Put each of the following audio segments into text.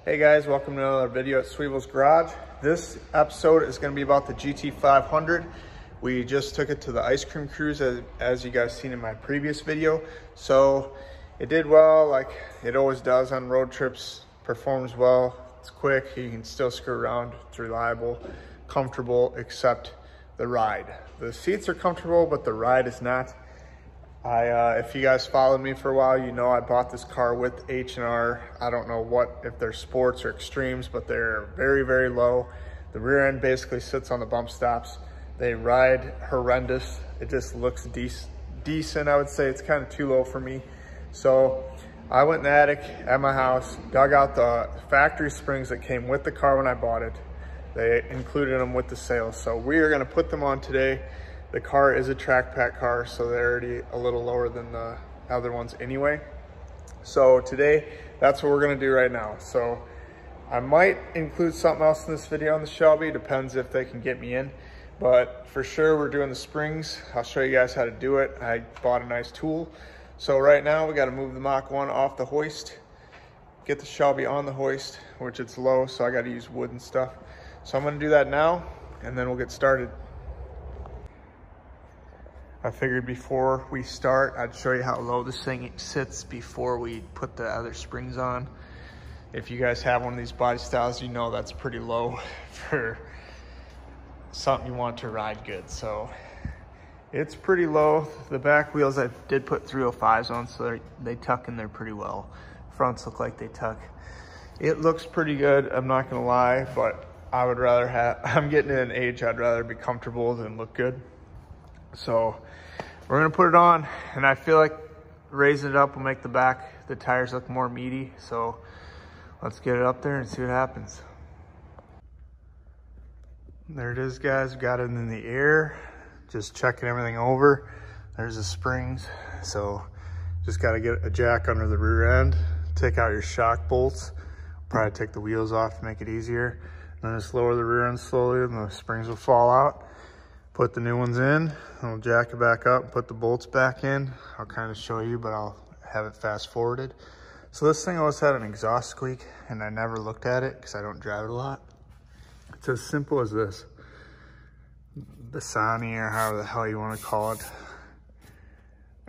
Hey guys, welcome to another video at Sweevel's Garage. This episode is going to be about the GT500. We just took it to the ice cream cruise as you guys seen in my previous video. So it did well, like it always does on road trips, performs well, it's quick, you can still screw around, it's reliable, comfortable, except the ride. The seats are comfortable, but the ride is not. If you guys followed me for a while, you know I bought this car with H&R. I don't know if they're sports or extremes, but they're very, very low. The rear end basically sits on the bump stops. They ride horrendous. It just looks decent. I would say it's kind of too low for me. So I went in the attic at my house, dug out the factory springs that came with the car when I bought it. They included them with the sale. So we are gonna put them on today. The car is a track pack car, so they're already a little lower than the other ones anyway. So today, that's what we're gonna do right now. So I might include something else in this video on the Shelby, depends if they can get me in. But for sure, we're doing the springs. I'll show you guys how to do it. I bought a nice tool. So right now, we gotta move the Mach 1 off the hoist, get the Shelby on the hoist, which it's low, so I gotta use wood and stuff. So I'm gonna do that now, and then we'll get started. I figured before we start, I'd show you how low this thing sits before we put the other springs on. If you guys have one of these body styles, you know that's pretty low for something you want to ride good. So it's pretty low. The back wheels, I did put 305s on, so they tuck in there pretty well. Fronts look like they tuck. It looks pretty good, I'm not gonna lie, but I would rather I'm getting in an age, I'd rather be comfortable than look good. So we're gonna put it on, and I feel like raising it up will make the tires look more meaty. So let's get it up there and see what happens. There it is, guys. Got it in the air. Just checking everything over. There's the springs. So just gotta get a jack under the rear end. Take out your shock bolts. Probably take the wheels off to make it easier. Then just lower the rear end slowly and the springs will fall out. Put the new ones in, and we'll jack it back up, put the bolts back in. I'll kind of show you, but I'll have it fast forwarded. So this thing always had an exhaust squeak, and I never looked at it because I don't drive it a lot. It's as simple as this. The Sani, or however the hell you want to call it.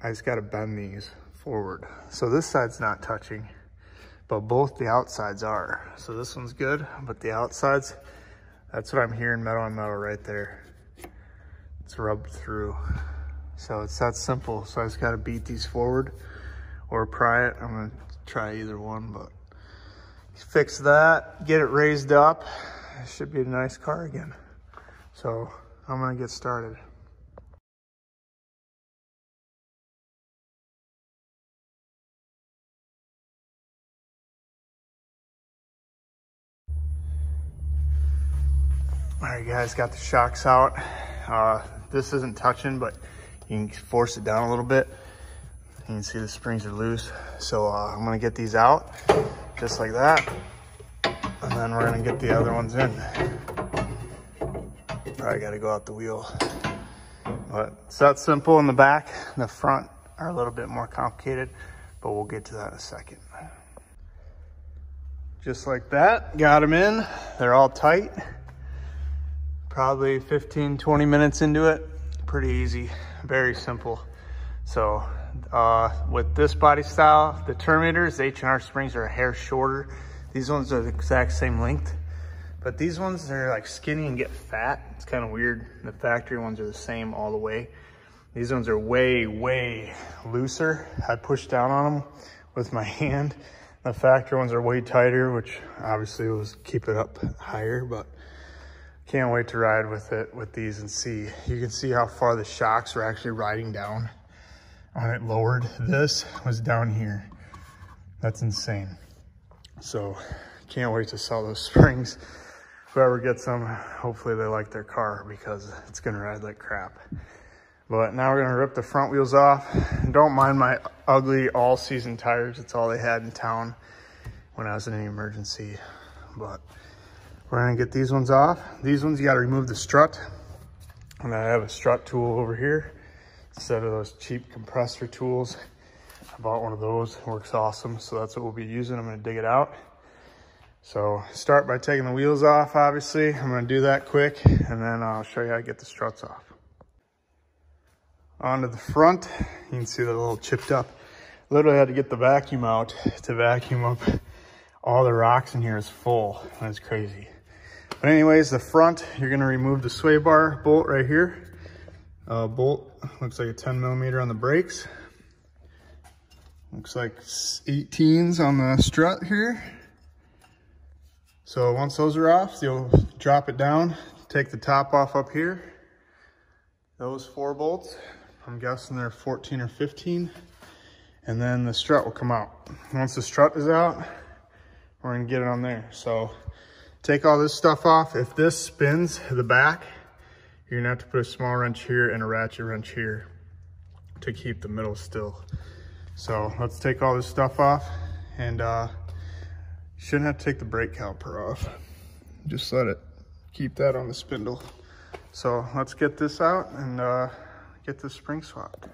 I just got to bend these forward. So this side's not touching, but both the outsides are. So this one's good, but the outsides, that's what I'm hearing, metal on metal right there. It's rubbed through. So it's that simple. So I just gotta beat these forward or pry it. I'm gonna try either one, but fix that, get it raised up. It should be a nice car again. So I'm gonna get started. All right, guys, got the shocks out. This isn't touching, but you can force it down a little bit. You can see the springs are loose. So I'm gonna get these out just like that. And then we're gonna get the other ones in. Probably gotta go out the wheel. But it's that simple in the back. The front are a little bit more complicated, but we'll get to that in a second. Just like that, got them in. They're all tight. Probably 15, 20 minutes into it. Pretty easy, very simple. So with this body style, the Terminators, the H&R springs are a hair shorter. These ones are the exact same length, but these ones, they're like skinny and get fat. It's kind of weird. The factory ones are the same all the way. These ones are way, way looser. I push down on them with my hand. The factory ones are way tighter, which obviously will keep it up higher, but can't wait to ride with it with these and see. You can see how far the shocks are actually riding down on it lowered. This was down here. That's insane. So can't wait to sell those springs. Whoever gets them, hopefully they like their car because it's gonna ride like crap. But now we're gonna rip the front wheels off. And don't mind my ugly all-season tires. It's all they had in town when I was in an emergency. But we're gonna get these ones off. These ones, you gotta remove the strut. And I have a strut tool over here instead of those cheap compressor tools. I bought one of those, it works awesome. So that's what we'll be using. I'm gonna dig it out. So start by taking the wheels off, obviously. I'm gonna do that quick, and then I'll show you how to get the struts off. Onto the front, you can see they're a little chipped up. Literally had to get the vacuum out to vacuum up all the rocks in here. Is full. That's crazy. But anyways, the front, you're gonna remove the sway bar bolt right here. Bolt looks like a 10mm on the brakes. Looks like 18s on the strut here. So once those are off, you'll drop it down, take the top off up here. Those 4 bolts, I'm guessing they're 14 or 15. And then the strut will come out. Once the strut is out, we're gonna get it on there. So take all this stuff off. If this spins the back, you're gonna have to put a small wrench here and a ratchet wrench here to keep the middle still. So let's take all this stuff off, and shouldn't have to take the brake caliper off. Just let it keep that on the spindle. So let's get this out and get this spring swapped.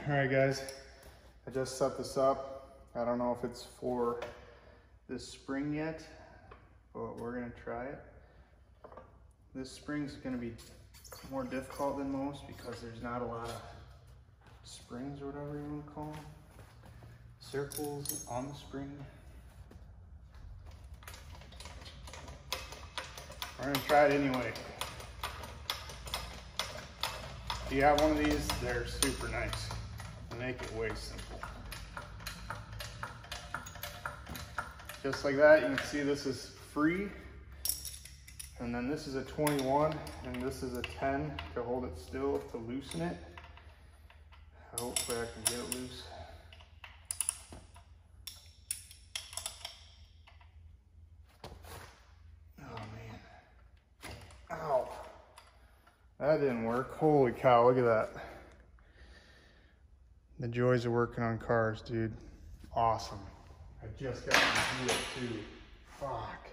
All right, guys, I just set this up. I don't know if it's for this spring yet, but we're gonna try it. This spring's gonna be more difficult than most because there's not a lot of springs or whatever you wanna call them. Circles on the spring. We're gonna try it anyway. If you have one of these, they're super nice. They make it way simple. Just like that, you can see this is free. And then this is a 21, and this is a 10 to hold it still, to loosen it. Hopefully I can get it loose. Oh man. Ow. That didn't work. Holy cow, look at that. The joys of working on cars, dude. Awesome. I just got to do it too. Fuck.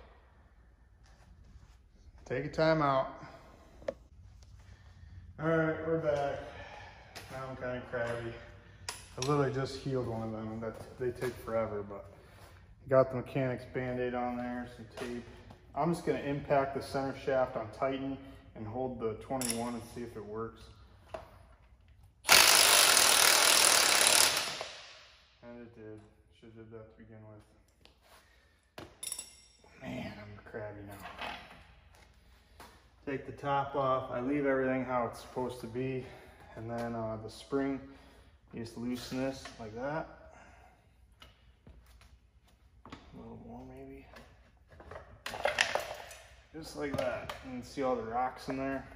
Take a time out. All right, we're back. Now I'm kind of crabby. I literally just healed one of them. They take forever, but got the mechanic's Band-Aid on there, some tape. I'm just gonna impact the center shaft on Titan and hold the 21 and see if it works. And it did. Should have did that to begin with. Man, I'm crabby now. Take the top off. I leave everything how it's supposed to be. And then the spring, you just loosen this like that. A little more maybe. Just like that. You can see all the rocks in there.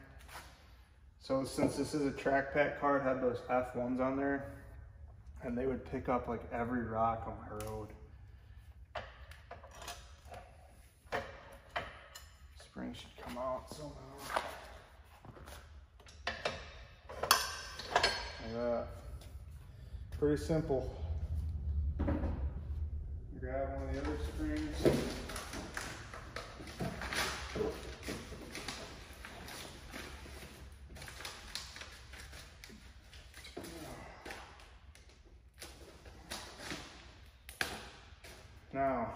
So since this is a track pack car, it had those F1s on there, and they would pick up like every rock on my road. Spring should come out somehow. Like that. Pretty simple. Grab one of the other springs. Now,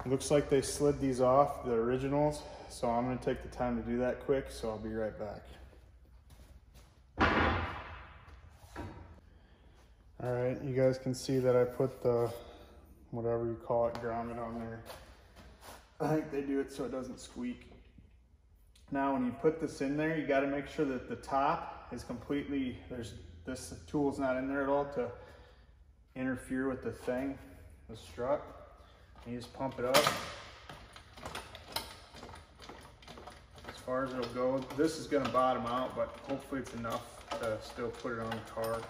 it looks like they slid these off, the originals, so I'm going to take the time to do that quick, so I'll be right back. Alright, you guys can see that I put the, whatever you call it, grommet on there. I think they do it so it doesn't squeak. Now when you put this in there, you got to make sure that the top is completely, this tool's not in there at all to interfere with the thing, the strut. You just pump it up as far as it'll go. This is gonna bottom out, but hopefully it's enough to still put it on the car.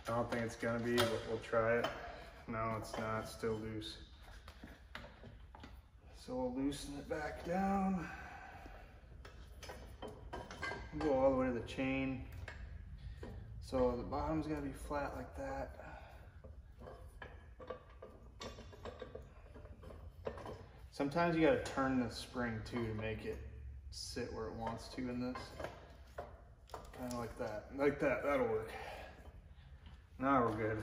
I don't think it's gonna be, but we'll try it. No, it's not, it's still loose. So we'll loosen it back down. We'll go all the way to the chain. So the bottom's gotta be flat like that. Sometimes you gotta turn the spring too to make it sit where it wants to in this. Kind of like that. Like that, that'll work. Now we're good.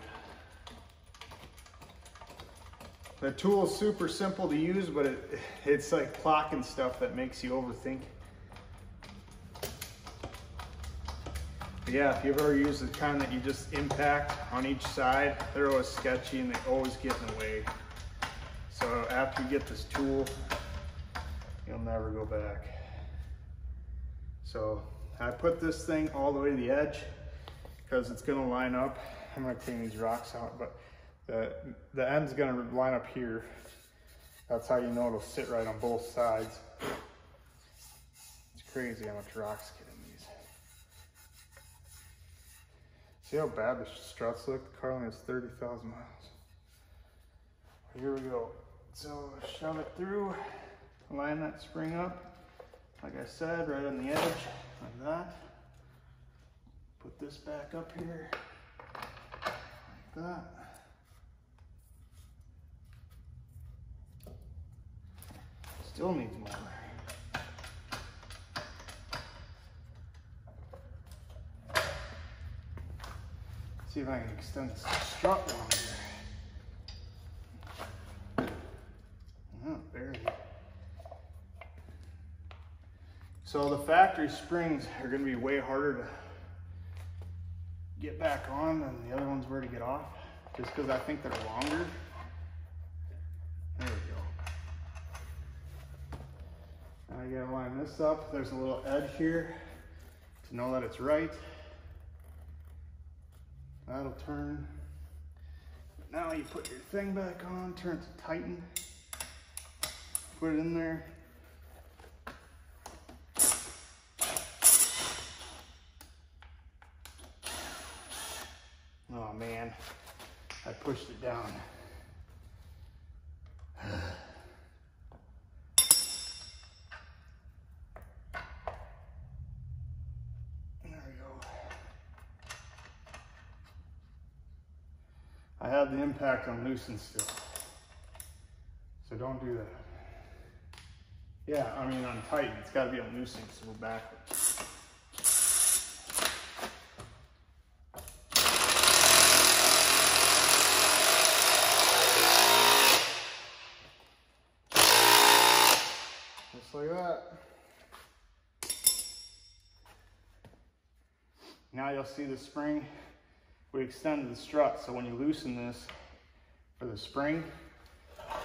The tool is super simple to use, but it's like clocking stuff that makes you overthink. But yeah, if you've ever used the kind that you just impact on each side, they're always sketchy and they always get in the way. So after you get this tool, you'll never go back. So I put this thing all the way to the edge because it's gonna line up. I'm gonna clean these rocks out, but the end's gonna line up here. That's how you know it'll sit right on both sides. It's crazy how much rocks get in these. See how bad the struts look? The car only has 30,000 miles. Here we go. So shove it through, line that spring up, like I said, right on the edge, like that. Put this back up here, like that. Still needs more. See if I can extend this strut longer. Oh, barely. So the factory springs are going to be way harder to get back on than the other ones were to get off, just because I think they're longer. There we go. Now I gotta line this up. There's a little edge here to know that it's right. That'll turn. Now you put your thing back on, turn it to tighten. Put it in there. Oh man, I pushed it down. There we go. I have the impact on loosen still, so don't do that. Yeah, I mean on tighten, it's got to be on loosening, so we're backwards. Just like that. Now you'll see the spring. We extended the strut, so when you loosen this for the spring,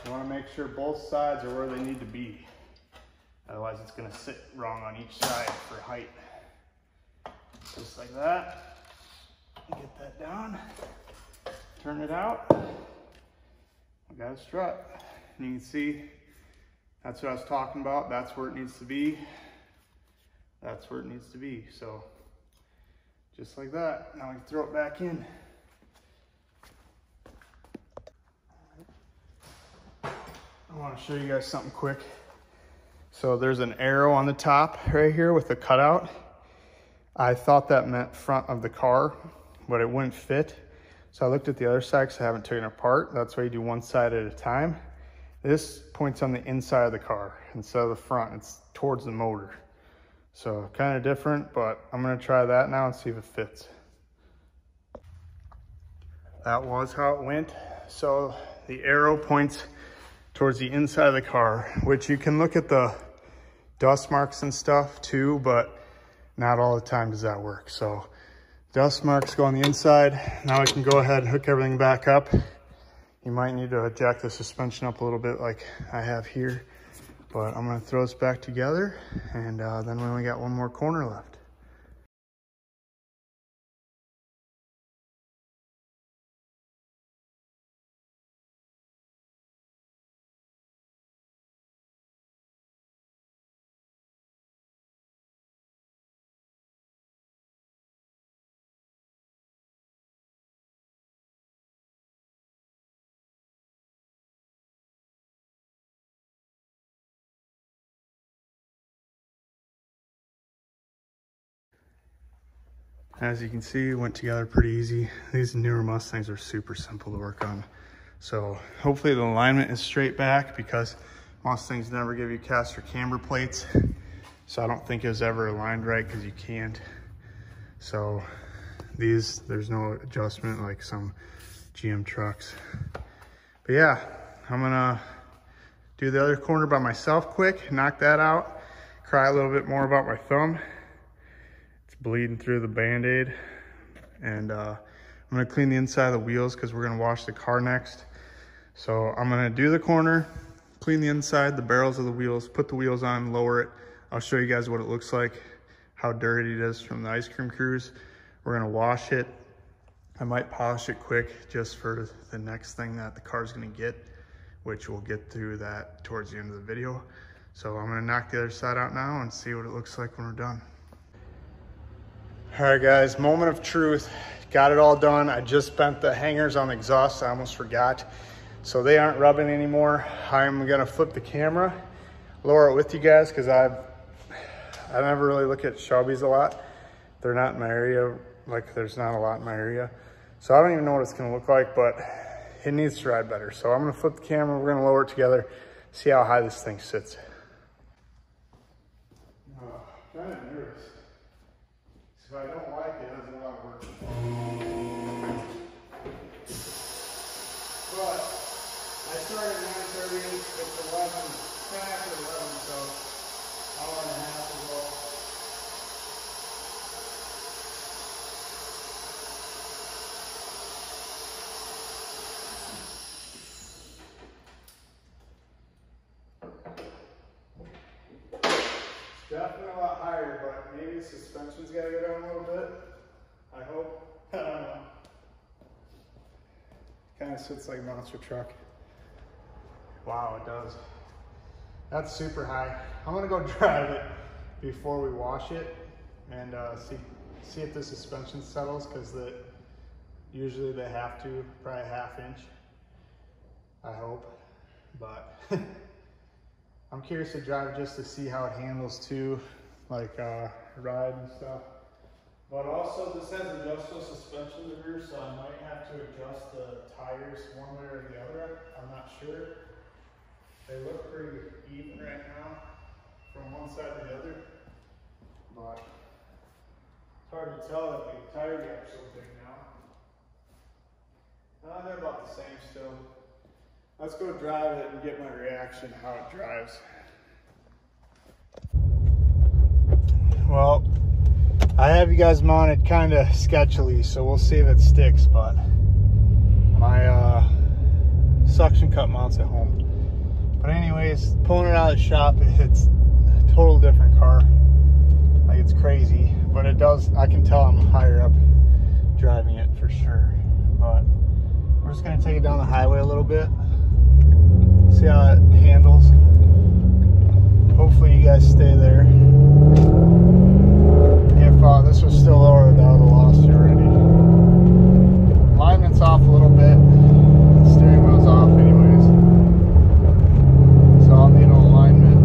you want to make sure both sides are where they need to be. Otherwise it's going to sit wrong on each side for height. Just like that. Get that down. Turn it out. We got a strut. And you can see that's what I was talking about. That's where it needs to be. That's where it needs to be. So just like that. Now we can throw it back in. I want to show you guys something quick. So there's an arrow on the top right here with a cutout. I thought that meant front of the car, but it wouldn't fit. So I looked at the other side because I haven't taken it apart. That's why you do one side at a time. This points on the inside of the car instead of the front. It's towards the motor. So kind of different, but I'm gonna try that now and see if it fits. That was how it went. So the arrow points towards the inside of the car, which you can look at the dust marks and stuff too, but not all the time does that work. So dust marks go on the inside. Now I can go ahead and hook everything back up. You might need to jack the suspension up a little bit like I have here, but I'm gonna throw this back together and then we only got one more corner left. As you can see, it went together pretty easy. These newer Mustangs are super simple to work on. So hopefully the alignment is straight back, because Mustangs never give you caster camber plates. So I don't think it was ever aligned right, because you can't. So these, there's no adjustment like some GM trucks. But yeah, I'm gonna do the other corner by myself quick, knock that out, cry a little bit more about my thumb. It's bleeding through the Band-Aid. And I'm gonna clean the inside of the wheels, because we're gonna wash the car next. So I'm gonna do the corner, clean the inside, the barrels of the wheels, put the wheels on, lower it. I'll show you guys what it looks like, how dirty it is from the ice cream cruise. We're gonna wash it. I might polish it quick just for the next thing that the car's gonna get, which we'll get through that towards the end of the video. So I'm gonna knock the other side out now and see what it looks like when we're done. All right guys, moment of truth. Got it all done. I just bent the hangers on the exhaust, I almost forgot. So they aren't rubbing anymore. I'm gonna flip the camera, lower it with you guys, because I never really look at Shelby's a lot. They're not in my area, like there's not a lot in my area. So I don't even know what it's gonna look like, but it needs to ride better. So I'm gonna flip the camera, we're gonna lower it together, see how high this thing sits. Kind of nervous. So if I don't like it, that's a lot of work. But I started at 9:30, it's 11, 10 after 11, so hour and a half to go. It's definitely a lot higher, but maybe the suspension's got to go down a little bit. I hope. I don't know. Kind of sits like a monster truck. Wow, it does. That's super high. I'm gonna go drive it before we wash it and see if the suspension settles, because usually they have to, probably a ½ inch. I hope, but I'm curious to drive just to see how it handles too, like ride and stuff. But also this has adjustable suspension in here, so I might have to adjust the tires one way or the other. I'm not sure. They look pretty even right now from one side to the other, but it's hard to tell that the tire gap's so big now. They're about the same still. Let's go drive it and get my reaction how it drives. Well, I have you guys mounted kind of sketchily, so we'll see if it sticks, but my suction cup mounts at home. But anyways, pulling it out of the shop, it's a total different car. Like, it's crazy, but it does, I can tell I'm higher up driving it for sure. But we're just gonna take it down the highway a little bit, see how it handles. Hopefully you guys stay there. If this was still lower, I would have lost you already. Alignment's off a little bit. The steering wheel's off anyways. So I'll need an alignment.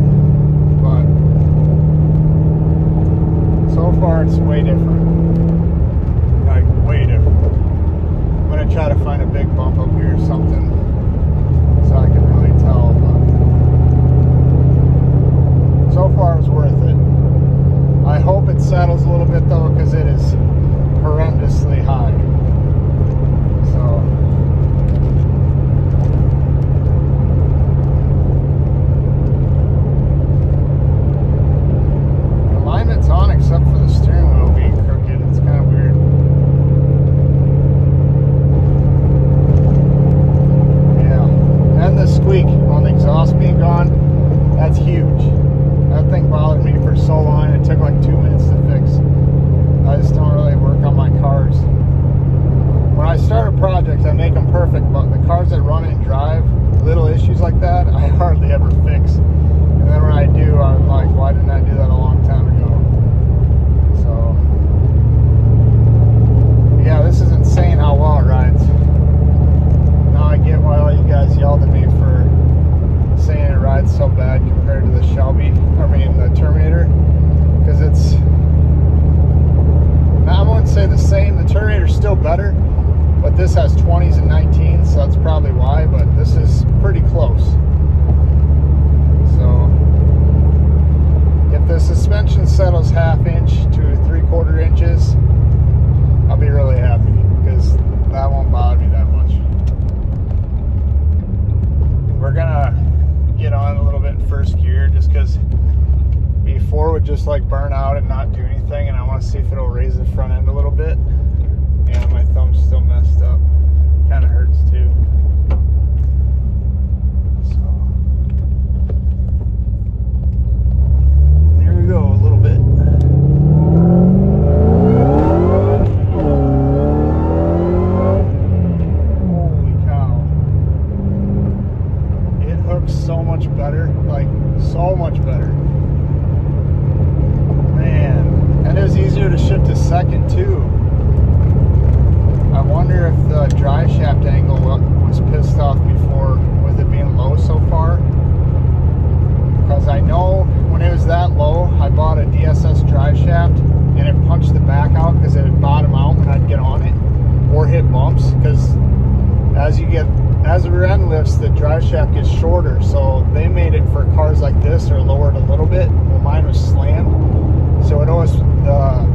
But so far it's way different. Like, way different. I'm going to try to find a big bump up here or something, so I can really tell. But so far it's worth it. I hope it settles a little bit though, because it is horrendously high. So the alignment's on except for the steering wheel being would just like burn out and not do anything, and I want to see if it'll raise the front end a little bit. And my thumb's still messed up. Kind of hurts too. So there we go, a little bit. Holy cow. It hooks so much better, like so much better. Man, and it was easier to shift to second too. I wonder if the drive shaft angle was pissed off before with it being low so far. Because I know when it was that low, I bought a DSS drive shaft and it punched the back out because it would bottom out when I'd get on it or hit bumps. Because as the rear end lifts, the drive shaft gets shorter. So they made it for cars like this or lowered a little bit. Well, mine was slammed. So it always, the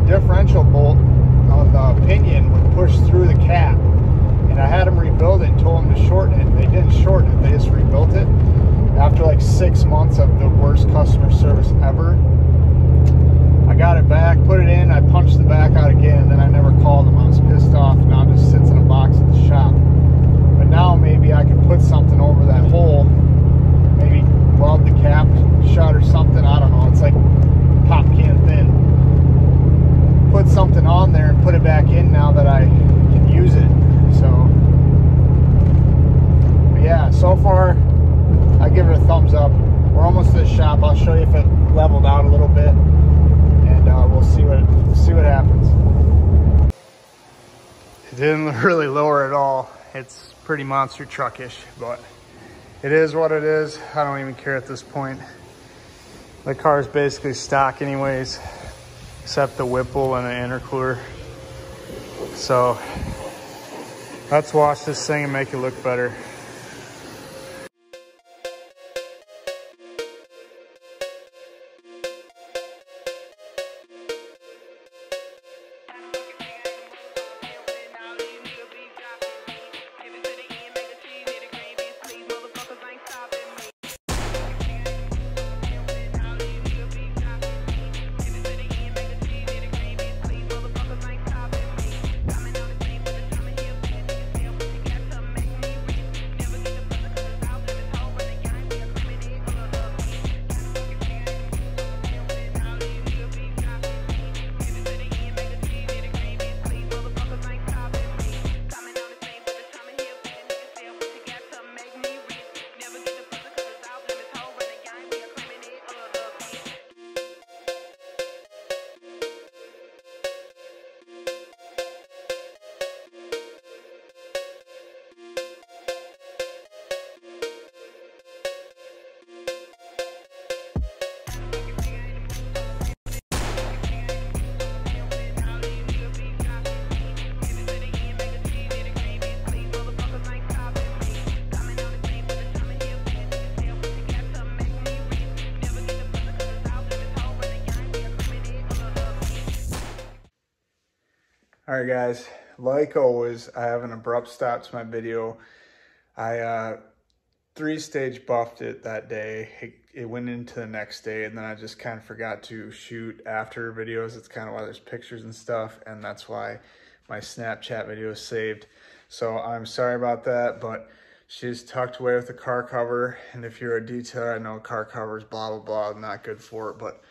differential bolt on the pinion would push through the cap, and I had them rebuild it and told them to shorten it. They didn't shorten it, they just rebuilt it after like 6 months of the worst customer service ever. I got it back, put it in, I punched the back out again, and then I never called them. I was pissed off. Now it just sits in a box at the shop. But now maybe I can put something over that hole, maybe weld the cap shut or something. I don't know, it's like pop can thin. Put something on there and put it back in now that I can use it. So, but yeah, so far I give it a thumbs up. We're almost to the shop. I'll show you if it leveled out a little bit, and we'll see what happens. It didn't really lower at all. It's pretty monster truckish, but it is what it is. I don't even care at this point. The car is basically stock anyways, except the Whipple and the intercooler. So let's wash this thing and make it look better. All right, guys, like always, I have an abrupt stop to my video. I 3-stage buffed it that day. It went into the next day, and then I just kind of forgot to shoot after videos. It's kind of why there's pictures and stuff, and that's why my Snapchat video is saved. So I'm sorry about that, but she's tucked away with the car cover. And if you're a detailer, I know car covers, blah, blah, blah, not good for it, but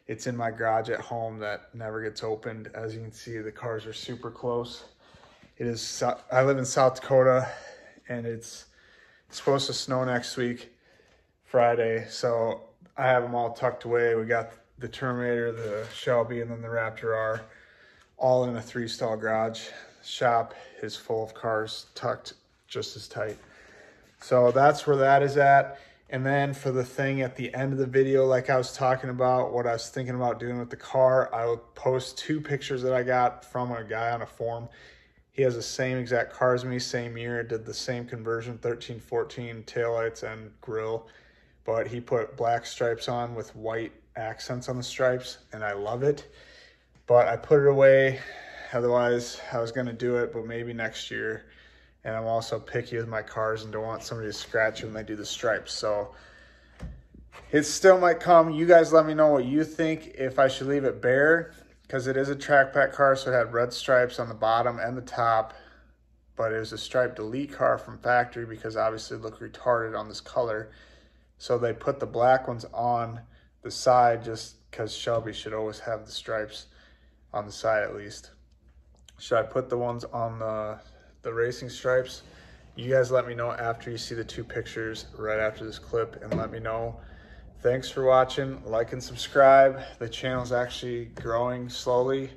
it's in my garage at home that never gets opened. As you can see, the cars are super close. I live in South Dakota, and it's supposed to snow next week, Friday. So I have them all tucked away. We got the Terminator, the Shelby, and then the Raptor R, all in a 3-stall garage. Shop is full of cars tucked just as tight. So that's where that is at. And then for the thing at the end of the video, like I was talking about, what I was thinking about doing with the car, I will post 2 pictures that I got from a guy on a forum. He has the same exact car as me, same year, did the same conversion, 13, 14 taillights and grille, but he put black stripes on with white accents on the stripes, and I love it. But I put it away. Otherwise, I was gonna do it, but maybe next year. And I'm also picky with my cars and don't want somebody to scratch when they do the stripes. So It still might come. You guys let me know what you think, if I should leave it bare, because it is a track pack car, so it had red stripes on the bottom and the top, but it was a striped delete car from factory because obviously it looked retarded on this color. So they put the black ones on the side just because Shelby should always have the stripes on the side at least. Should I put the ones on the racing stripes? You guys let me know after you see the 2 pictures right after this clip, and let me know. Thanks for watching. Like and subscribe. The channel's actually growing slowly.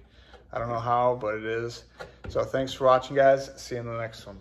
I don't know how, but it is. So thanks for watching, guys. See you in the next one.